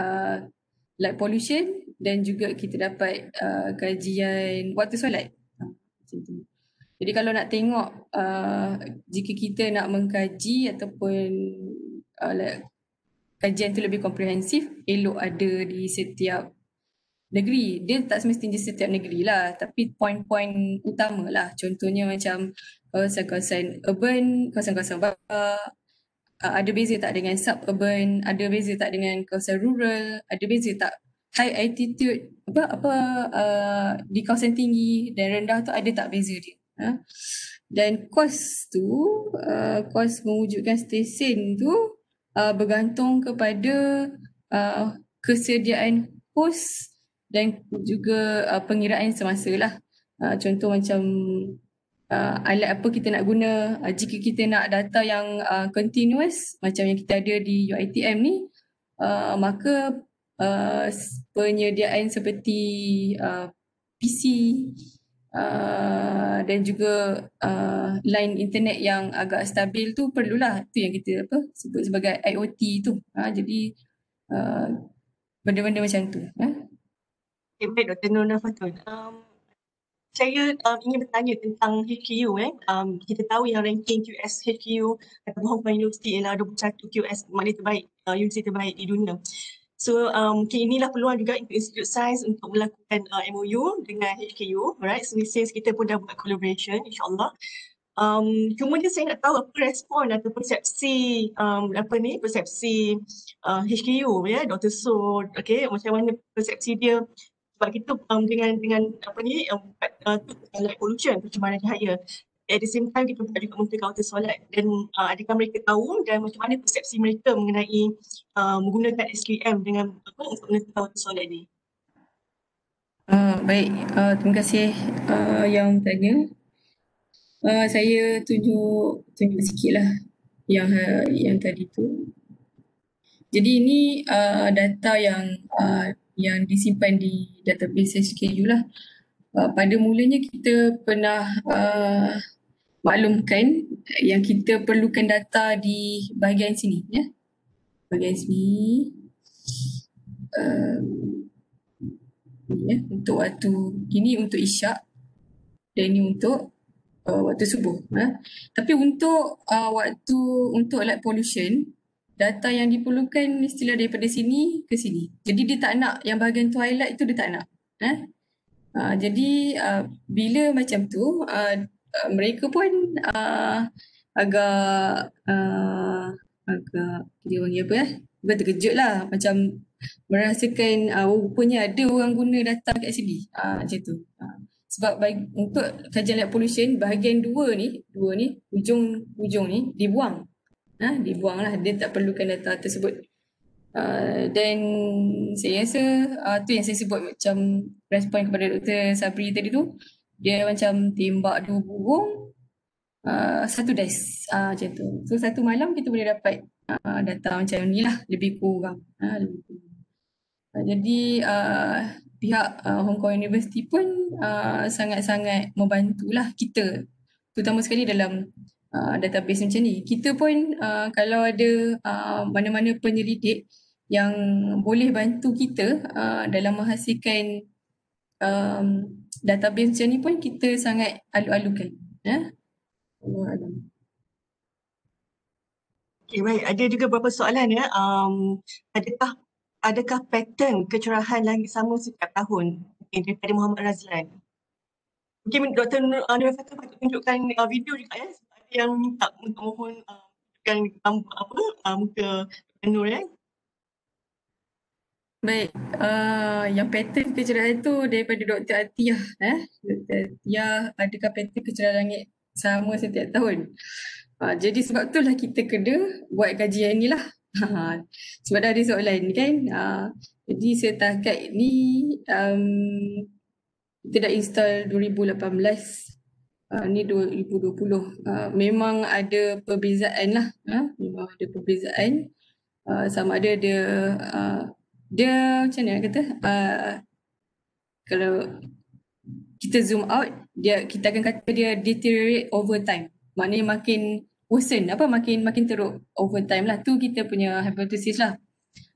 light pollution dan juga kita dapat kajian waktu solat. Macam tu. Jadi kalau nak tengok jika kita nak mengkaji ataupun kajian tu lebih komprehensif, elok ada di setiap negeri. Dia tak semestinya setiap negeri lah, tapi poin-poin utama lah. Contohnya macam kawasan-kawasan urban, kawasan-kawasan barat, ada beza tak dengan suburban, ada beza tak dengan kawasan rural, ada beza tak high altitude di kawasan tinggi dan rendah tu, ada tak beza dia. Dan kos mewujudkan stesen tu bergantung kepada kesediaan hos dan juga pengiraan semasa lah. Contoh macam alat apa kita nak guna. Jika kita nak data yang continuous macam yang kita ada di UiTM ni, maka penyediaan seperti PC dan juga line internet yang agak stabil tu perlulah. Itu yang kita sebut sebagai IoT tu. Jadi benda-benda macam tu. Baik, Dr. Nur Nafatul. Saya ingin bertanya tentang HKU. Kita tahu yang ranking QS HKU kata Hong Kong University ialah 21 QS mana terbaik, universiti terbaik di dunia. So mungkin inilah peluang juga untuk Institute Sains untuk melakukan MOU dengan HKU, right? So since kita pun dah buat collaboration, insyaAllah. Cuma saya nak tahu apa respon atau persepsi persepsi HKU ya, Dr. So, okay, macam mana persepsi dia sebab kita dengan light pollution, pencemaran cahaya. At the same time kita buat juga untuk kawasan solat dan adakah mereka tahu dan macam mana persepsi mereka mengenai menggunakan SKM dengan untuk menentukan kawasan solat ni. Baik, terima kasih yang tanya. Saya tunjuk sikit lah yang tadi tu. Jadi ini data yang disimpan di database HKU lah. Pada mulanya kita pernah maklumkan yang kita perlukan data di bahagian sini ya. Bahagian sini untuk waktu ini untuk isyak dan ini untuk waktu subuh. Tapi untuk untuk light pollution, data yang diperlukan mestilah daripada sini ke sini. Jadi dia tak nak yang bahagian twilight tu, dia tak nak. Jadi bila macam tu, mereka pun agak dia panggil apa Agak terkejut lah, macam merasakan rupanya ada orang guna data kat sini. Macam tu. Sebab untuk kajian light pollution, bahagian dua ni, ujung ni dibuang. Dibuang lah, dia tak perlukan data tersebut. Dan saya rasa tu yang saya sebut macam respon kepada Dr. Sabri tadi tu, dia macam tembak dua burung satu dice, macam tu. So satu malam kita boleh dapat data macam ni lah, lebih kurang. Jadi pihak Hong Kong University pun sangat-sangat membantulah kita, terutama sekali dalam database macam ni. Kita pun kalau ada mana-mana penyelidik yang boleh bantu kita dalam menghasilkan database macam ni pun, kita sangat alu-alukan. Allah Alam. Okay, baik. Ada juga beberapa soalan ya. Adakah pattern kecerahan langit sama setiap tahun? Okay, daripada Muhammad Razlan. Mungkin Dr. Nur Fatul patut tunjukkan video juga ya. Ada yang minta untuk mohon tunjukkan muka Dr. Nur ya. Baik, yang pattern kecerahan tu daripada Dr. Atiyah. Dr. Atiyah, adakah pattern kecerahan langit sama setiap tahun? Jadi sebab itulah kita kena buat kajian ni lah. Sebab dah ada soalan kan. Jadi setakat ni kita dah install 2018. Ni 2020. Memang ada perbezaan lah. Memang ada perbezaan. Sama ada dia macam mana kata, kalau kita zoom out, kita akan kata dia deteriorate over time. Maknanya makin worsen, makin teruk over time lah. Tu kita punya hypothesis lah.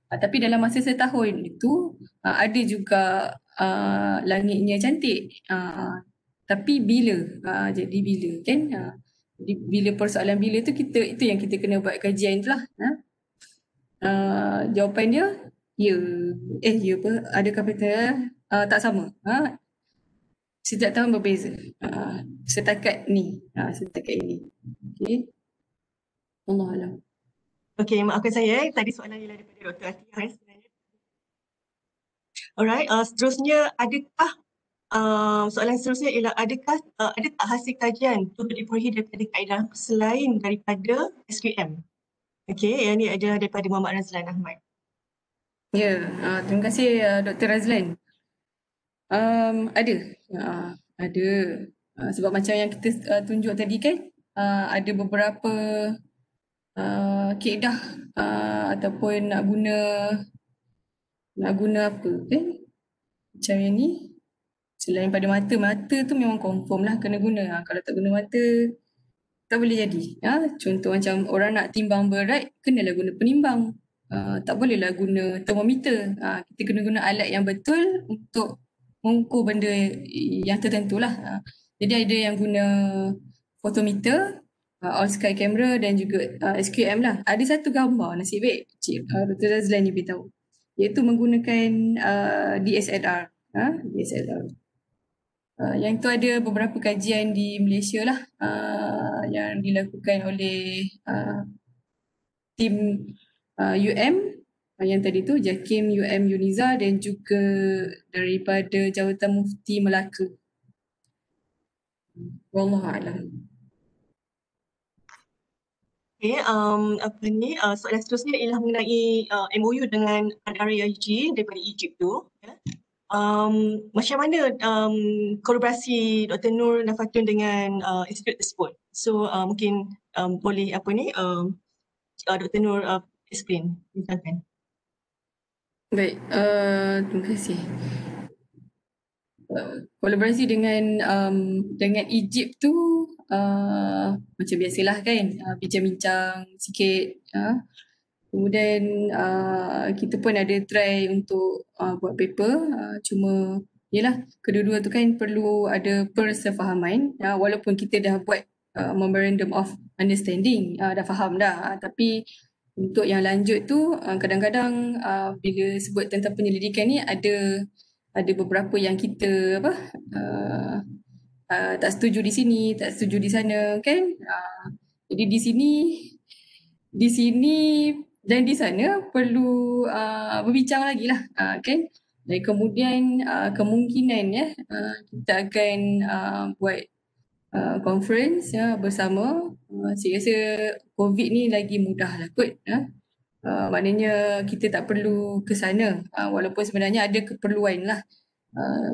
Tapi dalam masa setahun itu ada juga langitnya cantik. Tapi bila? Jadi bila kan? Jadi bila persoalan bila tu, itu yang kita kena buat kajian tu lah. Jawapan dia ya. Ya apa? Adakah pattern? Tak sama. Setiap tahun berbeza. Setakat ni. Setakat ini. Okay. Allah Alam. Okay, maafkan saya. Tadi soalan ialah daripada Dr. Atiyah sebenarnya. Alright, seterusnya adakah soalan seterusnya ialah ada tak hasil kajian untuk diperolehi daripada kaedah selain daripada SQM? Okay, yang ni ada daripada Muhammad Razlan Ahmad. Ya, terima kasih Dr. Razlan. Ada. Sebab macam yang kita tunjuk tadi kan, ada beberapa kaedah ataupun nak guna apa kan? Macam yang ni. Selain pada mata tu memang confirm lah kena guna. Kalau tak guna mata, tak boleh jadi. Contoh macam orang nak timbang berat, kenalah guna penimbang. Tak bolehlah guna termometer. Kita kena guna alat yang betul untuk mengukur benda yang tertentu lah. Jadi ada yang guna photometer, all sky camera dan juga SQM lah. Ada satu gambar, nasib baik Dr. Razlan ni beritahu, iaitu menggunakan DSLR. DSLR. Yang tu ada beberapa kajian di Malaysia lah yang dilakukan oleh tim UM yang tadi tu, JAKIM UM Uniza dan juga daripada Jawatan Mufti Melaka. Wallahualam. Okay, soalan seterusnya ialah mengenai MOU dengan RIIG daripada Egypt tu. Macam mana kolaborasi Dr. Nur Nafatun dengan institut tersebut? So mungkin boleh Dr. Nur explain, misalkan. Baik, terima kasih. Kolaborasi dengan Egypt tu macam biasalah kan, bincang-bincang sikit. Kemudian kita pun ada try untuk buat paper, cuma Yelah, kedua-dua tu kan perlu ada persefahaman, walaupun kita dah buat memorandum of understanding, dah faham dah, tapi untuk yang lanjut tu kadang-kadang bila sebut tentang penyelidikan ni ada beberapa yang kita tak setuju di sini, tak setuju di sana kan. Jadi di sini dan di sana perlu berbincang lagi lah kan. Dan kemudian kemungkinan kita akan buat conference bersama. Saya rasa COVID ni lagi mudah lah kot. Maknanya kita tak perlu ke sana walaupun sebenarnya ada keperluan lah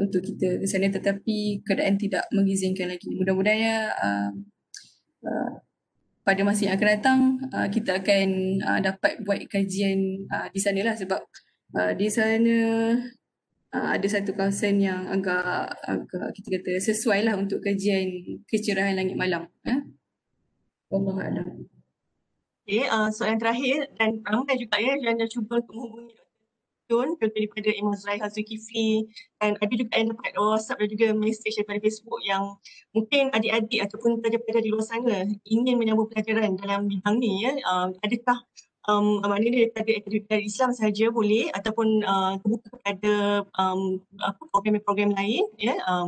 untuk kita ke sana, tetapi keadaan tidak mengizinkan lagi. Mudah-mudahan pada masa yang akan datang kita akan dapat buat kajian di sana lah, sebab di sana ada satu kawasan yang agak kita kata sesuai lah untuk kajian kecerahan langit malam. Wallahualam. Okay, soalan terakhir, dan ramai juga yang dah cuba untuk menghubungi Dr. Tun daripada Imam Zuraihah Zulkifli, dan ada juga yang dapat WhatsApp dan juga mesej daripada Facebook yang mungkin adik-adik ataupun pelajar-pelajar di luar sana ingin menyambung pelajaran dalam bidang ni adakah maknanya daripada akademik dari Islam sahaja boleh ataupun terbuka kepada program-program lain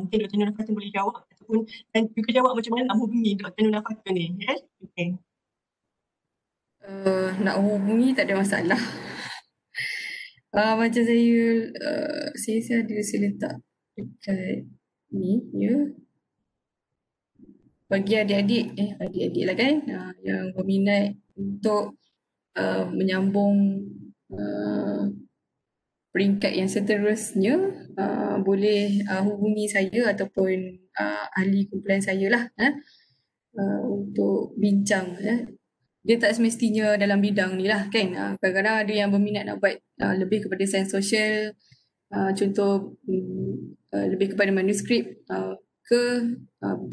mungkin Dr. Nurul Fatun boleh jawab ataupun dan juga jawab macam mana nak hubungi Dr. Nurul Fatun ni Okay. Nak hubungi tak ada masalah. Macam saya ada saya letak dekat ni bagi adik-adik lah kan yang berminat untuk menyambung peringkat yang seterusnya, boleh hubungi saya ataupun ahli kumpulan saya lah untuk bincang. Dia tak semestinya dalam bidang ni lah kan. Kadang-kadang ada yang berminat nak buat lebih kepada sains sosial, contoh lebih kepada manuskrip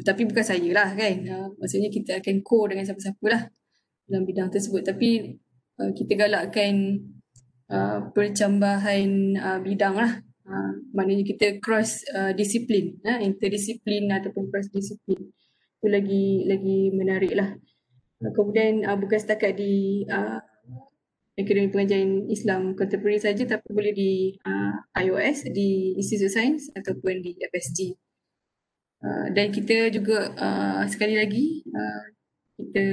tapi bukan saya lah kan. Maksudnya kita akan core dengan siapa-siapa lah dalam bidang tersebut, tapi kita galakkan percambahan bidang lah. Maknanya kita cross disiplin, interdisiplin ataupun cross disiplin. Itu lagi menarik lah. Kemudian bukan setakat di Akademi Pengajian Islam Contemporary saja, tapi boleh di IOS, di Institute Sains ataupun di FSG. Dan kita juga sekali lagi kita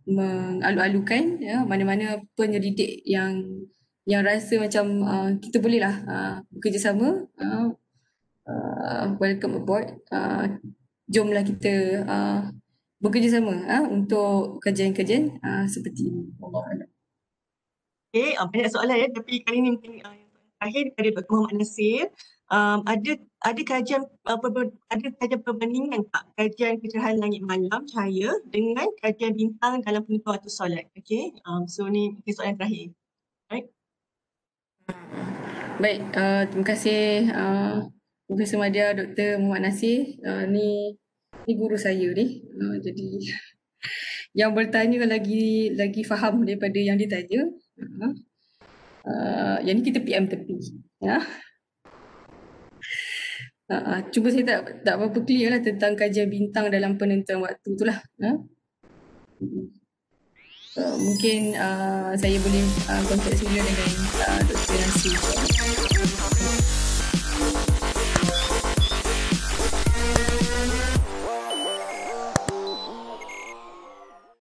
mengalu-alukan mana-mana penyelidik yang rasa macam kita bolehlah bekerjasama, welcome aboard. Jomlah kita bekerjasama untuk kajian-kajian seperti ini. Wallahualam. Okay, banyak soalan tapi kali ini mungkin yang terakhir daripada Dr. Muhammad Nasir. Ada kajian perbandingan tak kajian kecerahan langit malam cahaya dengan kajian bintang dalam penentuan waktu solat? Okay, so ni mungkin soalan terakhir. Right? Baik, terima kasih Profesor Madya, Dr. Muhammad Nasir. Ni guru saya ni. Jadi yang bertanya lagi faham daripada yang ditanya. Yang ni kita PM tepi. Cuba saya tak berapa clear lah tentang kajian bintang dalam penentuan waktu tu lah. Mungkin saya boleh kontak semula dengan Dr. Nasir.